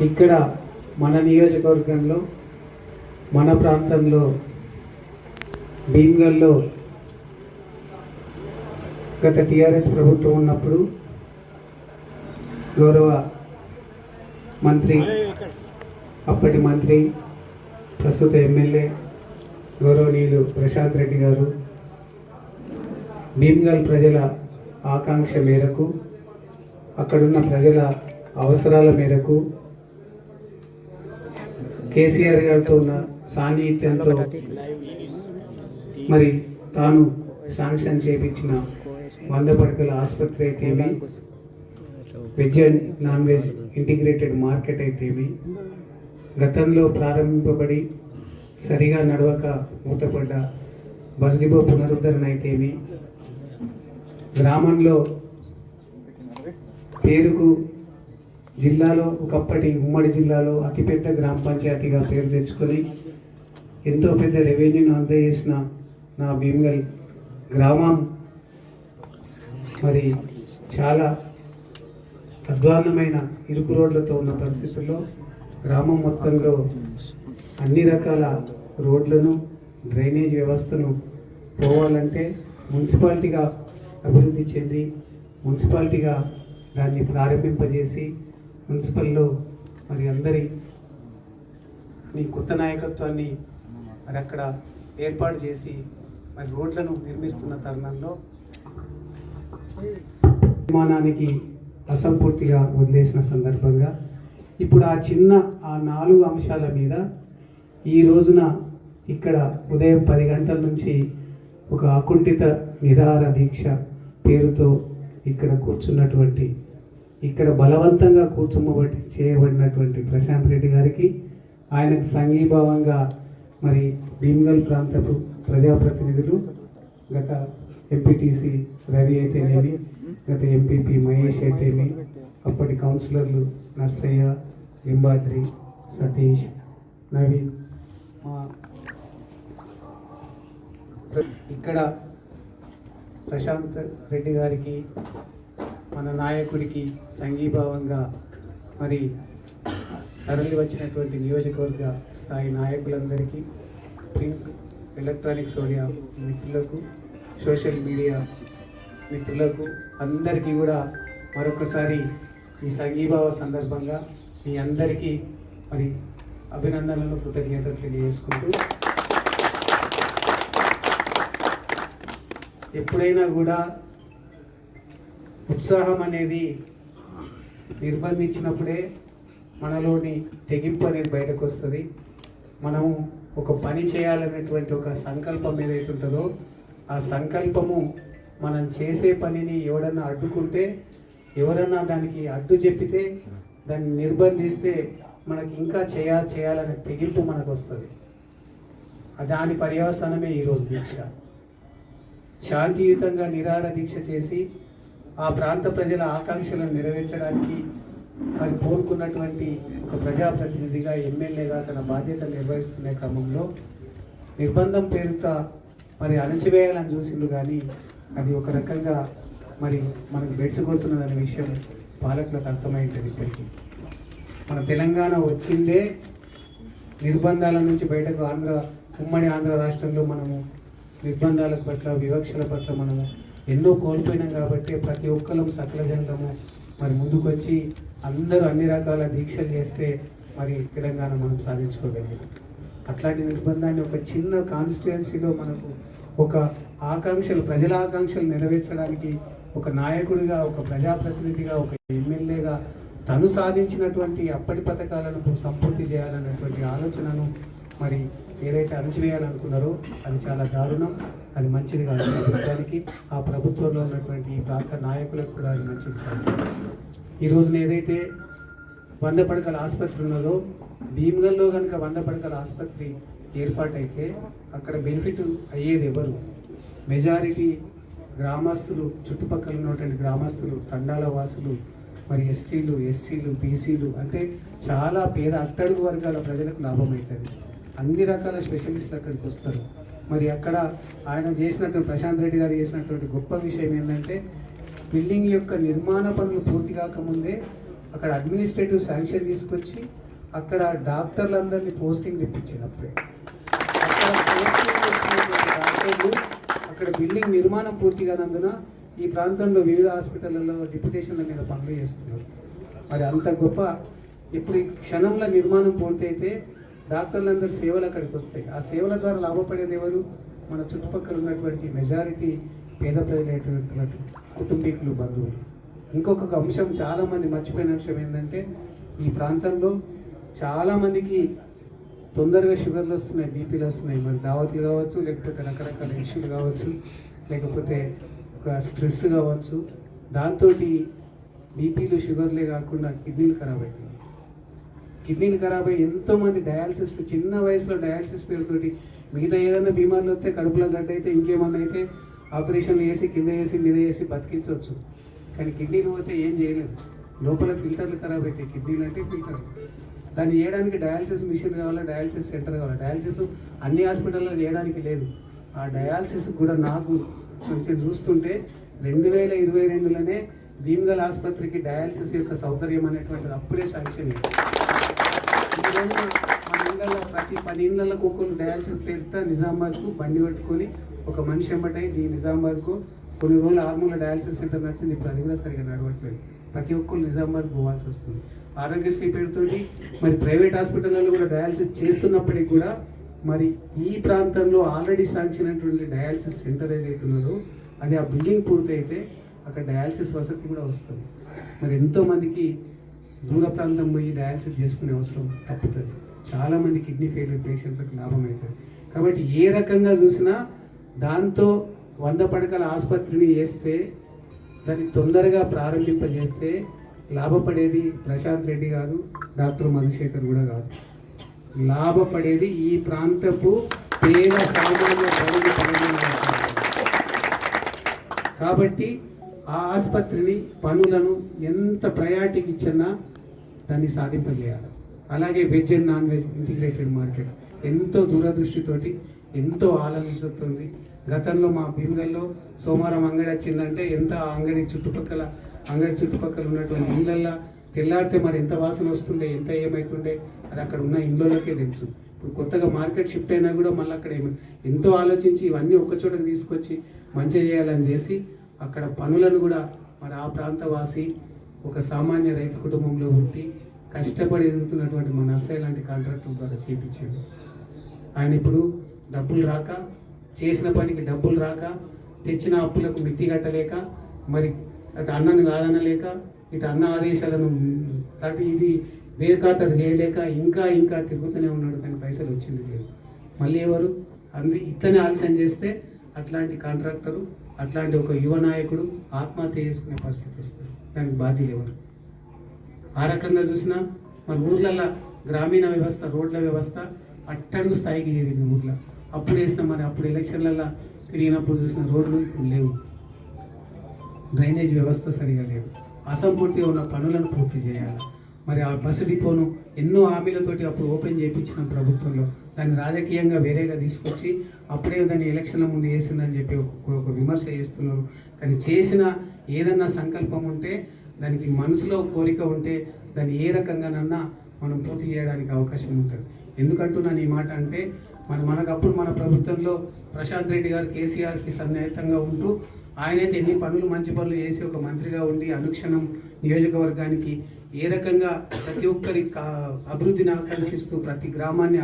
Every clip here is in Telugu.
ఇక్కడ మన నియోజకవర్గంలో మన ప్రాంతంలో భీమ్గల్లో గత టీఆర్ఎస్ ప్రభుత్వం ఉన్నప్పుడు గౌరవ మంత్రి అప్పటి మంత్రి ప్రస్తుత ఎమ్మెల్యే గౌరవనీయులు ప్రశాంత్ రెడ్డి గారు భీమ్గల్ ప్రజల ఆకాంక్ష మేరకు అక్కడున్న ప్రజల అవసరాల మేరకు కేసీఆర్ గారితో ఉన్న సాన్నిహిత్యంతో మరి తాను శాంక్షన్ చేయించిన 100 పడకల ఆసుపత్రి అయితేమి, veg and non veg integrated market అయితేమి, గతంలో ప్రారంభింపబడి సరిగా నడవక మూతపడ్డ బస్ డిపో పునరుద్ధరణ అయితేమి, గ్రామంలో పేరుకు జిల్లాలో ఒకప్పటి ఉమ్మడి జిల్లాలో అతిపెద్ద గ్రామ పంచాయతీగా పేరు తెచ్చుకొని ఎంతో పెద్ద రెవెన్యూను అందజేసిన నా భీమ్గల్ గ్రామం మరి చాలా అధ్వాన్నమైన ఇరుకు రోడ్లతో ఉన్న పరిస్థితుల్లో గ్రామం మొత్తంలో అన్ని రకాల రోడ్లను డ్రైనేజ్ వ్యవస్థను పోవాలంటే మున్సిపాలిటీగా అభివృద్ధి చెంది మున్సిపాలిటీగా దాన్ని ప్రారంభింపజేసి మున్సిపల్లో మరి అందరి మీ కొత్త నాయకత్వాన్ని మరి అక్కడ ఏర్పాటు చేసి మరి రోడ్లను నిర్మిస్తున్న తరుణంలో నిర్మాణానికి అసంపూర్తిగా వదిలేసిన సందర్భంగా ఇప్పుడు ఆ 4 అంశాల మీద ఈ రోజున ఇక్కడ ఉదయం 10 గంటల నుంచి ఒక అకుంఠిత నిరాహార దీక్ష పేరుతో ఇక్కడ కూర్చున్నటువంటి ఇక్కడ బలవంతంగా చేయబడినటువంటి ప్రశాంత్ రెడ్డి గారికి ఆయనకు సంఘీభావంగా మరి భీమ్గల్ ప్రాంతపు ప్రజాప్రతినిధులు గత ఎంపీటీసీ రవి అయితేనేమి, గత ఎంపీపీ మహేష్ అయితేమి, అప్పటి కౌన్సిలర్లు నర్సయ్య, లింబాద్రి, సతీష్, నవీన్, ఇక్కడ ప్రశాంత్ రెడ్డి గారికి మన నాయకుడికి సంఘీభావంగా మరి తరలి వచ్చినటువంటి నియోజకవర్గ స్థాయి నాయకులందరికీ, ప్రింట్ ఎలక్ట్రానిక్స్ మీడియా మిత్రులకు, సోషల్ మీడియా మిత్రులకు అందరికీ కూడా మరొకసారి ఈ సంఘీభావ సందర్భంగా మీ అందరికీ మరి అభినందనలు, కృతజ్ఞతలు తెలియజేసుకుంటూ ఎప్పుడైనా కూడా ఉత్సాహం అనేది నిర్బంధించినప్పుడే మనలోని తెగింపు అనేది బయటకు వస్తుంది. మనము ఒక పని చేయాలనేటువంటి ఒక సంకల్పం ఏదైతే ఉంటుందో ఆ సంకల్పము మనం చేసే పనిని ఎవరన్నా అడ్డుకుంటే, ఎవరన్నా దానికి అడ్డు చెప్పితే, దాన్ని నిర్బంధిస్తే మనకి ఇంకా చేయాలనే తెగింపు మనకు వస్తుంది. దాని పర్యవసానమే ఈరోజు దీక్ష. శాంతియుతంగా నిరాహార దీక్ష చేసి ఆ ప్రాంత ప్రజల ఆకాంక్షలను నెరవేర్చడానికి మరి కోరుకున్నటువంటి ఒక ప్రజాప్రతినిధిగా, ఎమ్మెల్యేగా తన బాధ్యత నిర్వహిస్తున్న క్రమంలో నిర్బంధం పేరుతో మరి అణచివేయాలని చూసిండు, కానీ అది ఒక రకంగా మరి మనకు బెడ్సిపోతున్నదనే విషయం పాలకులకు అర్థమైంటుంది. ఇప్పటికీ మన తెలంగాణ వచ్చిందే నిర్బంధాల నుంచి బయటకు. ఉమ్మడి ఆంధ్ర రాష్ట్రంలో మనము నిర్బంధాల పట్ల, వివక్షల పట్ల మనము ఎన్నో కోల్పోయినాం. కాబట్టి ప్రతి ఒక్కరు సకల జనులము మరి ముందుకు వచ్చి అందరూ అన్ని రకాల దీక్షలు చేస్తే మరి తెలంగాణ మనం సాధించుకోగలిగాం. అట్లాంటి నిర్బంధాన్ని ఒక చిన్న కాన్స్టిట్యుయెన్సీలో మనకు ఒక ఆకాంక్షలు, ప్రజల ఆకాంక్షలు నెరవేర్చడానికి ఒక నాయకుడిగా, ఒక ప్రజాప్రతినిధిగా, ఒక ఎమ్మెల్యేగా తను సాధించినటువంటి అప్పటి పథకాలను సంపూర్తి చేయాలన్నటువంటి ఆలోచనను మరి ఏదైతే అణచివేయాలనుకున్నారో అది చాలా దారుణం, అది మంచిది కాదు. ప్రభుత్వానికి, ఆ ప్రభుత్వంలో ఉన్నటువంటి ఈ ప్రాంత నాయకులకు కూడా అది మంచిది కాదు. ఈ రోజున ఏదైతే 100 పడకల ఆసుపత్రి ఉన్నదో, భీమ్గల్లో కనుక 100 పడకల ఆసుపత్రి ఏర్పాటైతే అక్కడ బెనిఫిట్ అయ్యేది ఎవరు? మెజారిటీ గ్రామస్తులు, చుట్టుపక్కల ఉన్నటువంటి గ్రామస్తులు, తండాల వాసులు, మరి ఎస్టీలు, ఎస్సీలు, బీసీలు, అంటే చాలా పేద అట్టడుగు వర్గాల ప్రజలకు లాభం అవుతుంది. అన్ని రకాల స్పెషలిస్టులు అక్కడికి వస్తారు. మరి అక్కడ ఆయన చేసినటువంటి, ప్రశాంత్ రెడ్డి గారు చేసినటువంటి గొప్ప విషయం ఏంటంటే, బిల్డింగ్ యొక్క నిర్మాణ పనులు పూర్తి కాకముందే అక్కడ అడ్మినిస్ట్రేటివ్ శాంక్షన్ తీసుకొచ్చి అక్కడ డాక్టర్లందరినీ పోస్టింగ్ తెప్పించినప్పుడే అక్కడ పోస్టింగ్ వచ్చినటువంటి డాక్టర్లు అక్కడ బిల్డింగ్ నిర్మాణం పూర్తి కానందున ఈ ప్రాంతంలో వివిధ హాస్పిటళ్లలో డిప్యుటేషన్ల మీద పనులు చేస్తున్నారు. మరి అంత గొప్ప ఇప్పుడు ఈ క్షణంలో నిర్మాణం పూర్తయితే డాక్టర్లందరూ సేవలు అక్కడికి వస్తాయి. ఆ సేవల ద్వారా లాభపడేది ఎవరు? మన చుట్టుపక్కల ఉన్నటువంటి మెజారిటీ పేద ప్రజలైనటువంటి కుటుంబీకులు, బంధువులు. ఇంకొక అంశం చాలామంది మర్చిపోయిన అంశం ఏంటంటే ఈ ప్రాంతంలో చాలామందికి తొందరగా షుగర్లు వస్తున్నాయి, బీపీలు వస్తున్నాయి. మరి దావతులు కావచ్చు, లేకపోతే రకరకాల ఇష్యూలు కావచ్చు, లేకపోతే ఒక స్ట్రెస్ కావచ్చు. దాంతో బీపీలు, షుగర్లే కాకుండా కిడ్నీలు ఖరాబ్ అవుతుంది. కిడ్నీలు ఖరాబ్ అయ్యి ఎంతోమంది డయాలసిస్, చిన్న వయసులో డయాలసిస్ పేరుతోటి మిగతా ఏదైనా బీమార్లు వస్తే కడుపులో గడ్డ అయితే ఇంకేమన్నా అయితే ఆపరేషన్లు చేసి కింద వేసి మీద వేసి బతికించవచ్చు. కానీ కిడ్నీలు పోతే ఏం చేయలేదు. లోపల ఫిల్టర్లు ఖరాబ్ అవుతాయి. కిడ్నీలు అంటే ఫిల్టర్. దాన్ని చేయడానికి డయాలసిస్ మిషన్ కావాలా, డయాలసిస్ సెంటర్ కావాలి. డయాలసిస్ అన్ని హాస్పిటల్లో చేయడానికి లేదు. ఆ డయాలసిస్ కూడా నాకు కొంచెం చూస్తుంటే 2022లోనే భీమ్గల్ ఆసుపత్రికి డయాలసిస్ యొక్క సౌకర్యం అనేటువంటిది అప్పుడే శాంక్షన్. మన ఇళ్ళల్లో ప్రతి 10 ఇళ్ళకు ఒక్కొక్కరు డయాలసిస్ పేరుతో నిజామాబాద్కు బండి పెట్టుకొని ఒక మనిషి ఎమ్మటై నిజామాబాద్కు కొన్ని రోజులు ఆర్మూల డయాలసిస్ సెంటర్ నడిచింది. ఇప్పుడు అది కూడా సరిగా నడవట్లేదు. ప్రతి ఒక్కరు నిజామాబాద్ పోవాల్సి వస్తుంది. ఆరోగ్యశ్రీ పేరుతోటి మరి ప్రైవేట్ హాస్పిటల్లో కూడా డయాలసిస్ చేస్తున్నప్పటికీ కూడా మరి ఈ ప్రాంతంలో ఆల్రెడీ శాంక్షన్ అయినటువంటి డయాలసిస్ సెంటర్ ఏదైతే ఉన్నదో అది ఆ బిల్డింగ్ పూర్తయితే అక్కడ డయాలసిస్ వసతి కూడా వస్తుంది. మరి ఎంతోమందికి దూర ప్రాంతం పోయి డయాలసిస్ చేసుకునే అవసరం తప్పుతుంది. చాలామంది కిడ్నీ ఫెయిల్యూర్ పేషెంట్లకు లాభం అవుతుంది. కాబట్టి ఏ రకంగా చూసినా దాంతో 100 పడకల ఆసుపత్రిని వేస్తే దాన్ని తొందరగా ప్రారంభింపజేస్తే లాభపడేది ప్రశాంత్ రెడ్డి గారు, డాక్టర్ మధుశేఖర్ కూడా కాదు. లాభపడేది ఈ ప్రాంతపు పేద సామాన్య ప్రజలు. కాబట్టి ఆ ఆసుపత్రిని పనులను ఎంత ప్రయారిటీకి ఇచ్చినా దాన్ని సాధింపజేయాలి. అలాగే veg and non veg integrated market ఎంతో దూరదృష్టితోటి ఎంతో ఆలోచించుతుంది. గతంలో మా భీమగల్లో సోమవారం అంగడి వచ్చిందంటే ఎంత అంగడి చుట్టుపక్కల ఉన్నటువంటి ఇళ్ళల్లో తెల్లారితే మరి ఎంత వాసన వస్తుండే, ఎంత ఏమవుతుండే అది అక్కడ ఉన్న ఇళ్ళకే తెలుసు. ఇప్పుడు కొత్తగా మార్కెట్ షిఫ్ట్ అయినా కూడా మళ్ళీ అక్కడ ఎంతో ఆలోచించి ఇవన్నీ ఒక్కచోటకి తీసుకొచ్చి మంచిగా చేయాలని చేసి అక్కడ పనులను కూడా మరి ఆ ప్రాంతవాసి ఒక సామాన్య రైతు కుటుంబంలో ఉండి కష్టపడి ఎదుగుతున్నటువంటి మన నర్సయ్య లాంటి కాంట్రాక్టర్ ద్వారా చేయించాడు. ఆయన ఇప్పుడు డబ్బులు రాక, చేసిన పనికి డబ్బులు రాక, తెచ్చిన అప్పులకు మిత్తి కట్టలేక, మరి అటు అన్నను కాదనలేక, ఇటు అన్న ఆదేశాలను తటు ఇది బేఖాతరు చేయలేక ఇంకా తిరుగుతూనే ఉన్నాడు. కానీ పైసలు వచ్చింది లేదు. మళ్ళీ ఎవరు ఇట్లనే ఆలస్యం చేస్తే అట్లాంటి కాంట్రాక్టరు, అట్లాంటి ఒక యువ నాయకుడు ఆత్మహత్య చేసుకునే పరిస్థితి వస్తుంది. దానికి బాధ్యులు ఎవరు? ఆ రకంగా చూసినా మన ఊర్లలో గ్రామీణ వ్యవస్థ, రోడ్ల వ్యవస్థ అట్టడుగు స్థాయికి చేరింది ఊర్లో. అప్పుడు వేసిన మరి అప్పుడు ఎలక్షన్లలో తిరిగినప్పుడు చూసిన రోడ్లు ఇప్పుడు లేవు. డ్రైనేజ్ వ్యవస్థ సరిగా లేదు. అసంపూర్తిగా ఉన్న పనులను పూర్తి చేయాలి. మరి ఆ బస్సు డిపోను ఎన్నో హామీలతోటి అప్పుడు ఓపెన్ చేయించిన ప్రభుత్వంలో దాన్ని రాజకీయంగా వేరేగా తీసుకొచ్చి అప్పుడే దాన్ని ఎలక్షన్ల ముందు వేసిందని చెప్పి ఒక విమర్శ చేస్తున్నారు. కానీ చేసిన ఏదన్నా సంకల్పం ఉంటే, దానికి మనసులో కోరిక ఉంటే దాన్ని ఏ రకంగానన్నా మనం పూర్తి చేయడానికి అవకాశం ఉంటుంది. ఎందుకంటున్నాను ఈ మాట అంటే మనకప్పుడు మన ప్రభుత్వంలో ప్రశాంత్ రెడ్డి గారు కేసీఆర్కి సన్నిహితంగా ఉంటూ ఆయనైతే ఎన్ని పనులు మంచి పనులు చేసి ఒక మంత్రిగా ఉండి అనుక్షణం నియోజకవర్గానికి ఏ రకంగా ప్రతి ఒక్కరి అభివృద్ధిని ఆకాంక్షిస్తూ ప్రతి గ్రామాన్ని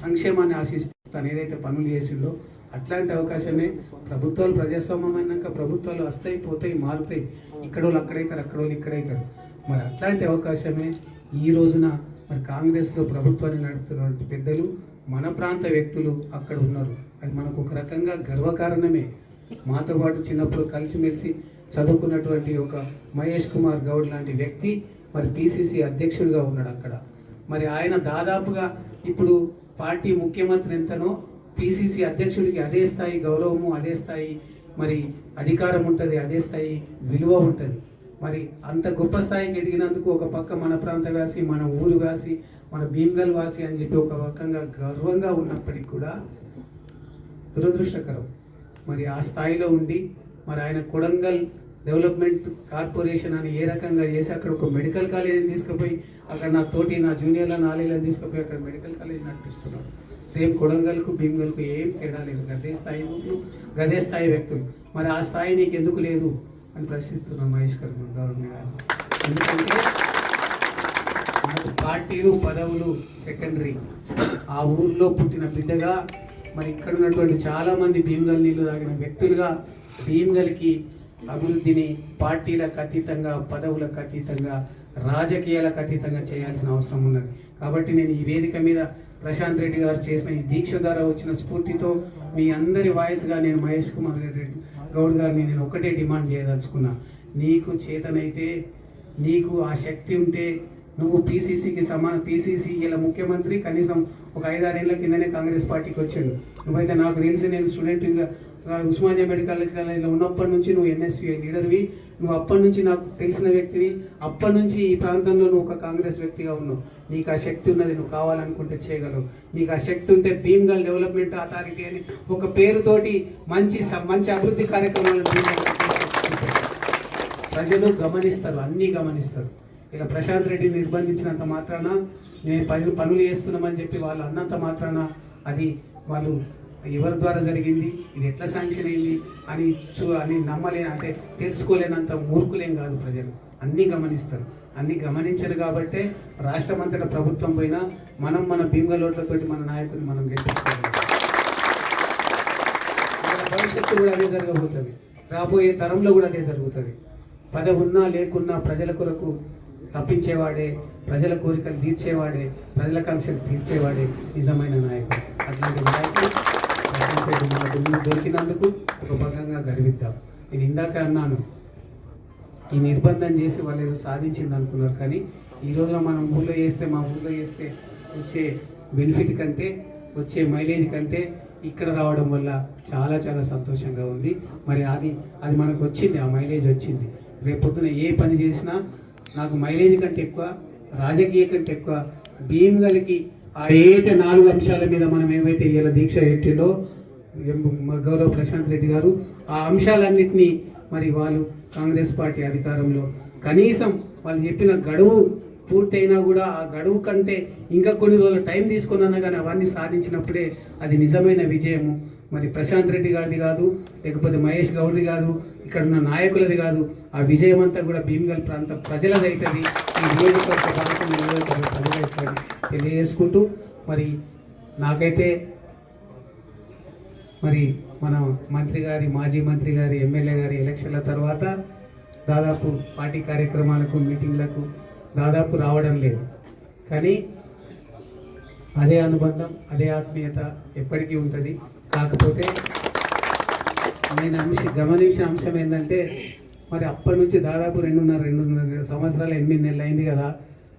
సంక్షేమాన్ని ఆశిస్తూ తను ఏదైతే పనులు చేసిందో అట్లాంటి అవకాశమే ప్రభుత్వాలు ప్రజాస్వామ్యమైనాక ప్రభుత్వాలు వస్తాయి, పోతాయి, మారుతాయి. ఇక్కడోళ్ళు అక్కడైతారు, అక్కడోళ్ళు ఇక్కడైతారు. మరి అట్లాంటి అవకాశమే ఈ రోజున మరి కాంగ్రెస్లో ప్రభుత్వాన్ని నడుపుతున్నటువంటి పెద్దలు మన ప్రాంత వ్యక్తులు అక్కడ ఉన్నారు. అది మనకు ఒక రకంగా గర్వకారణమే. మాతో పాటు చిన్నప్పుడు కలిసిమెలిసి చదువుకున్నటువంటి ఒక మహేష్ కుమార్ గౌడ్ లాంటి వ్యక్తి మరి పిసిసి అధ్యక్షుడిగా ఉన్నాడు అక్కడ. మరి ఆయన దాదాపుగా ఇప్పుడు పార్టీ ముఖ్యమంత్రి ఎంతనో పిసిసి అధ్యక్షుడికి అదే స్థాయి గౌరవము, అదే స్థాయి మరి అధికారం ఉంటుంది, అదే స్థాయి విలువ ఉంటుంది. మరి అంత గొప్ప స్థాయికి ఎదిగినందుకు ఒక పక్క మన ప్రాంత వాసి, మన ఊరు వాసి, మన భీమ్గల్ వాసి అని చెప్పి ఒక రకంగా గర్వంగా ఉన్నప్పటికీ కూడా దురదృష్టకరం మరి ఆ స్థాయిలో ఉండి మరి ఆయన కొడంగల్ డెవలప్మెంట్ కార్పొరేషన్ అని ఏ రకంగా చేసి అక్కడ ఒక మెడికల్ కాలేజీని తీసుకుపోయి అక్కడ నా జూనియర్ల నాలుగులను తీసుకుపోయి అక్కడ మెడికల్ కాలేజ్ నడిపిస్తున్నాడు. సేమ్ కొడంగల్కు భీమ్గల్కు ఏం తేడా లేదు, గదే స్థాయి వ్యక్తులు. మరి ఆ స్థాయి నీకు ఎందుకు లేదు అని ప్రశ్నిస్తున్నాం మహేష్ గౌరవ్ గారు. ఎందుకంటే నాకు పార్టీలు పదవులు సెకండరీ. ఆ ఊర్లో పుట్టిన బిడ్డగా మరి ఇక్కడ ఉన్నటువంటి చాలామంది భీమ్గల్ నీళ్లు తాగిన వ్యక్తులుగా భీమ్గల్కి అభివృద్ధిని పార్టీలకు అతీతంగా, పదవులకు అతీతంగా, రాజకీయాలకు అతీతంగా చేయాల్సిన అవసరం ఉన్నది. కాబట్టి నేను ఈ వేదిక మీద ప్రశాంత్ రెడ్డి గారు చేసిన ఈ దీక్ష ద్వారా వచ్చిన స్ఫూర్తితో మీ అందరి వాయిస్గా నేను మహేష్ కుమార్ రెడ్డి గౌడ్ గారిని నేను ఒకటే డిమాండ్ చేయదలుచుకున్నా. నీకు చేతనైతే, నీకు ఆ శక్తి ఉంటే నువ్వు పీసీసీకి పీసీసీ ఇలా ముఖ్యమంత్రి కనీసం ఒక 5-6 ఏళ్ల కిందనే కాంగ్రెస్ పార్టీకి వచ్చాడు. నువ్వైతే నాకు తెలిసి నేను స్టూడెంట్గా ఉస్మానియా మెడికల్ కాలేజ్లో ఉన్నప్పటి నుంచి నువ్వు ఎన్ఎస్యూఐ లీడర్వి, నువ్వు అప్పటి నుంచి నాకు తెలిసిన వ్యక్తివి, అప్పటి నుంచి ఈ ప్రాంతంలో నువ్వు ఒక కాంగ్రెస్ వ్యక్తిగా ఉన్నావు. నీకు ఆ శక్తి ఉన్నది, నువ్వు కావాలనుకుంటే చేయగలవు. నీకు ఆ శక్తి ఉంటే భీమ్గల్ డెవలప్మెంట్ అథారిటీ అని ఒక పేరుతోటి మంచి అభివృద్ధి కార్యక్రమాలను ప్రజలు గమనిస్తారు, అన్నీ గమనిస్తారు. ఇలా ప్రశాంత్ రెడ్డిని నిర్బంధించినంత మాత్రాన మేము పనులు చేస్తున్నామని చెప్పి వాళ్ళు అన్నంత మాత్రాన అది వాళ్ళు ఎవరి ద్వారా జరిగింది, ఇది ఎట్లా శాంక్షన్ అయింది అని అంటే తెలుసుకోలేనంత మూర్ఖులేం కాదు ప్రజలు. అన్నీ గమనిస్తారు. అన్నీ గమనించరు కాబట్టే రాష్ట్రం అంతటా ప్రభుత్వం పోయినా మనం మన భీమ్గల్ ఓట్లతోటి మన నాయకుడిని మనం గెలిపించుకోవాలి. భవిష్యత్తు కూడా అదే జరగబోతుంది, రాబోయే తరంలో కూడా అదే జరుగుతుంది. పదవి ఉన్నా లేకున్నా ప్రజల కొరకు తప్పించేవాడే, ప్రజల కోరికలు తీర్చేవాడే, ప్రజల కాంక్షలు తీర్చేవాడే నిజమైన నాయకుడు. అట్లాంటి నాయకుడు దొరికినందుకు ఒక భాగంగా గర్విద్దాం. నేను ఇందాక అన్నాను, ఈ నిర్బంధం చేసి వాళ్ళు ఏదో సాధించింది అనుకున్నారు. కానీ ఈ రోజున మనం ఊళ్ళో చేస్తే, మా ఊళ్ళో చేస్తే వచ్చే బెనిఫిట్ కంటే, వచ్చే మైలేజ్ కంటే ఇక్కడ రావడం వల్ల చాలా చాలా సంతోషంగా ఉంది. మరి అది మనకు వచ్చింది, ఆ మైలేజ్ వచ్చింది. రేపొద్దున ఏ పని చేసినా నాకు మైలేజ్ కంటే ఎక్కువ, రాజకీయ కంటే ఎక్కువ భీమ్గల్కి ఆ ఏదైతే 4 అంశాల మీద మనం ఏవైతే ఇలా దీక్ష పెట్టిండో గౌరవ్ ప్రశాంత్ రెడ్డి గారు, ఆ అంశాలన్నింటినీ మరి వాళ్ళు కాంగ్రెస్ పార్టీ అధికారంలో కనీసం వాళ్ళు చెప్పిన గడువు పూర్తయినా కూడా ఆ గడువు కంటే ఇంకా కొన్ని రోజులు టైం తీసుకున్నా కానీ అవన్నీ సాధించినప్పుడే అది నిజమైన విజయము. మరి ప్రశాంత్ రెడ్డి గారిది కాదు, లేకపోతే మహేష్ గౌడ్ది కాదు, ఇక్కడ ఉన్న నాయకులది కాదు. ఆ విజయం అంతా కూడా భీమ్గల్ ప్రాంత ప్రజలది అవుతుంది, ఈ నియోజకవర్గ ప్రాంతం ప్రజలవుతుంది తెలియజేసుకుంటూ, మరి నాకైతే మరి మన మంత్రి గారి, మాజీ మంత్రి గారి, ఎమ్మెల్యే గారి ఎలక్షన్ల తర్వాత దాదాపు పార్టీ కార్యక్రమాలకు, మీటింగ్లకు దాదాపు రావడం లేదు. కానీ అదే అనుబంధం, అదే ఆత్మీయత ఎప్పటికీ ఉంటుంది. కాకపోతే నేను గమనించిన అంశం ఏంటంటే, మరి అప్పటి నుంచి దాదాపు 2.5 సంవత్సరాలు 8 నెలలు అయింది కదా.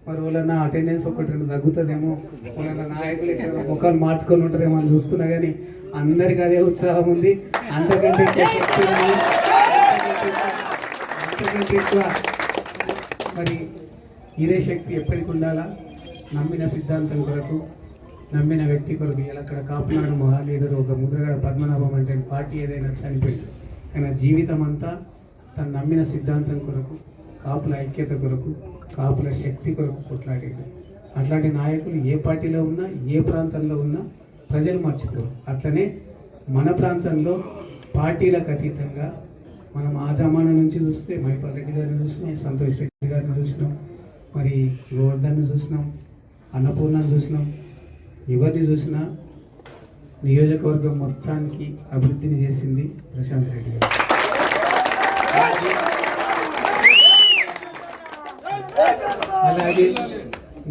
మరి వాళ్ళ అటెండెన్స్ 1-2 తగ్గుతుందేమో, వాళ్ళ నాయకులు ఇక్కడ ముఖాలు మార్చుకొని ఉంటారేమో అని చూస్తున్నా. కానీ అందరికీ అదే ఉత్సాహం ఉంది. అంతకంటే ఎక్కువ మరి ఇదే శక్తి ఎప్పటికి ఉండాలా. నమ్మిన సిద్ధాంతం కొరకు, నమ్మిన వ్యక్తి కొరకు. ఇలా అక్కడ కాపునాడు మహాలీడర్ ఒక ముద్రగడ పద్మనాభం అంటే పార్టీ ఏదైనా చనిపోయింది, కానీ జీవితం అంతా తను నమ్మిన సిద్ధాంతం కొరకు, కాపుల ఐక్యత కొరకు, కాపుల శక్తి కొరకు కొట్లాడేది. అట్లాంటి నాయకులు ఏ పార్టీలో ఉన్నా, ఏ ప్రాంతంలో ఉన్నా ప్రజలు మర్చిపోరు. అట్లనే మన ప్రాంతంలో పార్టీలకు అతీతంగా మనం ఆ జమానా నుంచి చూస్తే మైపాల్ రెడ్డి గారిని చూసినాం, సంతోష్ రెడ్డి గారిని చూసినాం, మరి గోవర్ధన్ని చూసినాం, అన్నపూర్ణను చూసినాం. ఎవరిని చూసినా నియోజకవర్గం మొత్తానికి అభివృద్ధిని చేసింది ప్రశాంత్ రెడ్డి గారు. అలాగే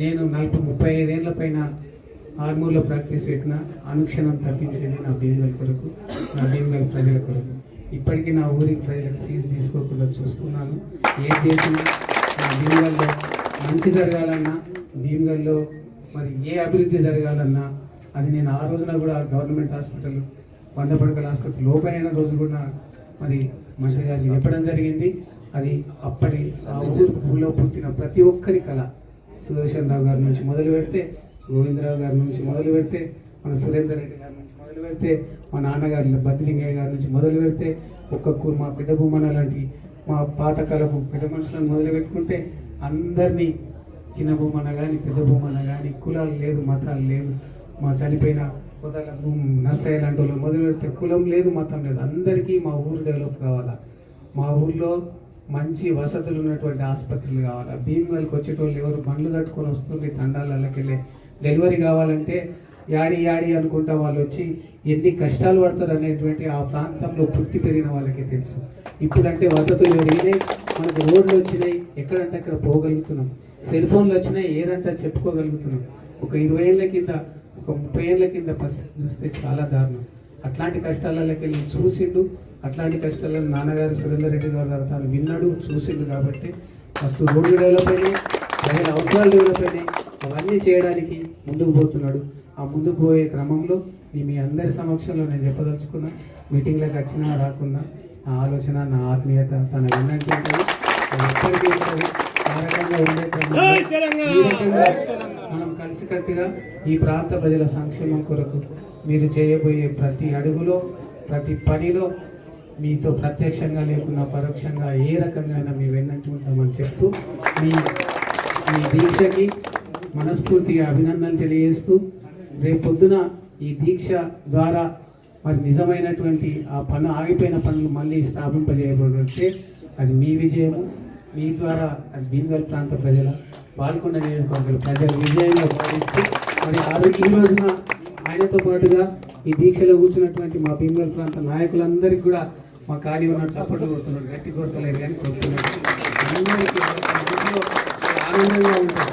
నేను 35 ఏళ్ల పైన ఆర్మూర్లో ప్రాక్టీస్ పెట్టిన అనుక్షణం తప్పించేది నా భీమ్గల్ కొరకు, నా భీమ్గల్ ప్రజల కొరకు. ఇప్పటికీ నా ఊరికి ప్రజలకు ఫీజు తీసుకోకుండా చూస్తున్నాను. ఏం చేసినా నా భీమ్గల్లో మంచి జరగాలన్నా, భీమ్గల్లో మరి ఏ అభివృద్ధి జరగాలన్నా అది నేను ఆ రోజున కూడా గవర్నమెంట్ హాస్పిటల్ 100 పడకల హాస్పిటల్ ఓపెన్ అయిన రోజు కూడా మరి మంత్రి గారికి చెప్పడం జరిగింది. అది అప్పటి ఆ ఊళ్ళో పుట్టిన ప్రతి ఒక్కరి కళ. సుదర్శన్ రావు గారి నుంచి మొదలు పెడితే, గోవిందరావు గారి నుంచి మొదలు పెడితే, మన సురేందర్ రెడ్డి గారి నుంచి మొదలు పెడితే, మా నాన్నగారి బద్లింగయ్య గారి నుంచి మొదలు పెడితే, ఒక్కూరు మా పెద్ద భూమన లాంటి మా పాతకాలపు పెద్ద మనుషులను మొదలు పెట్టుకుంటే అందరినీ చిన్న భూమన కానీ పెద్ద భూమన కానీ కులాలు లేదు మతాలు లేదు, మా చనిపోయిన పొదల నర్సయ్య లాంటి వాళ్ళు మొదలు పెడితే కులం లేదు మతం లేదు, అందరికీ మా ఊరు డెవలప్ కావాలా, మా ఊర్లో మంచి వసతులు ఉన్నటువంటి ఆసుపత్రులు కావాలా, భీమగల్కి వచ్చేటోళ్ళు ఎవరు బండ్లు కట్టుకొని వస్తుంది తండాలకి వెళ్ళి డెలివరీ కావాలంటే యాడి అనుకుంటా వాళ్ళు వచ్చి ఎన్ని కష్టాలు పడతారు అనేటువంటి ఆ ప్రాంతంలో పుట్టి పెరిగిన వాళ్ళకి తెలుసు. ఇప్పుడంటే వసతులు పెరిగినాయి, మనకు రోడ్లు వచ్చినాయి, ఎక్కడంటే అక్కడ పోగలుగుతున్నాం, సెల్ ఫోన్లు వచ్చినాయి, ఏదంటే చెప్పుకోగలుగుతున్నాం. ఒక 20 ఏళ్ళ కింద ఒక 30 ఏళ్ళ కింద పరిస్థితి చూస్తే చాలా దారుణం. అట్లాంటి కష్టాలకి వెళ్ళి చూసిండు, అట్లాంటి కష్టాలను నాన్నగారు సురేందర్ రెడ్డి గారు తాను విన్నాడు చూసిండు. కాబట్టి ఫస్ట్ రోడ్లు డెవలప్ అయినాయి, ప్రజల అవసరాలు డెవలప్ అయినాయి, అవన్నీ చేయడానికి ముందుకు పోతున్నాడు. ఆ ముందుకు పోయే క్రమంలో మీ అందరి సమక్షంలో నేను చెప్పదలుచుకున్నా, మీటింగ్లకు వచ్చినా రాకున్నా నా ఆలోచన నా ఆత్మీయత తన విన్నట్టు ఉంటుంది, ఎప్పటికీ ఉంటుంది. ఆ రకంగా ఉండే క్రమంలో ఈ రకంగా మనం కలిసికట్టుగా ఈ ప్రాంత ప్రజల సంక్షేమం కొరకు మీరు చేయబోయే ప్రతి అడుగులో ప్రతి పనిలో మీతో ప్రత్యక్షంగా లేకున్నా పరోక్షంగా ఏ రకంగా మీ వెన్నట్టు ఉంటామని చెప్తూ మీ దీక్షకి మనస్ఫూర్తిగా అభినందనలు తెలియజేస్తూ రేపొద్దున ఈ దీక్ష ద్వారా మరి నిజమైనటువంటి ఆ పను ఆగిపోయిన పనులు మళ్ళీ స్థాపింపజేయబడితే అది మీ విజయము, మీ ద్వారా అది భీమగల్ ప్రాంత ప్రజల పాల్గొండ నియోజకవర్గాల ప్రజల విజయంగా భావిస్తూ మరి ఈ రోజున ఆయనతో పాటుగా ఈ దీక్షలో కూర్చున్నటువంటి మా భీమగల్ ప్రాంత నాయకులందరికీ కూడా మా ఖాళీ ఉన్న చప్పట్లు కొడుతున్నారు, గట్టి కొడతలేదు కానీ కొడుతున్నారు. అందరికీ ఆనందంగా ఉంటారు.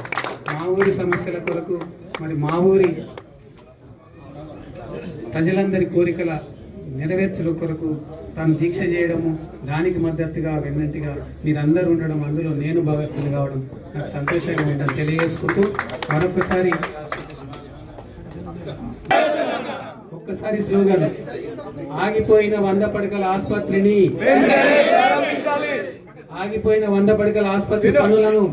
మా ఊరి సమస్యల కొరకు మరి మా ఊరి ప్రజలందరి కోరికల నెరవేర్చడం కొరకు తాను దీక్ష చేయడము, దానికి మద్దతుగా వెన్నట్టుగా మీరందరూ ఉండడం, అందులో నేను భాగస్వామి కావడం నాకు సంతోషంగా ఉందని తెలియజేసుకుంటూ ఒక్కసారి స్లోగన్ ఆగిపోయిన 100 పడకల ఆసుపత్రిని, ఆగిపోయిన 100 పడకల ఆసుపత్రి పనులను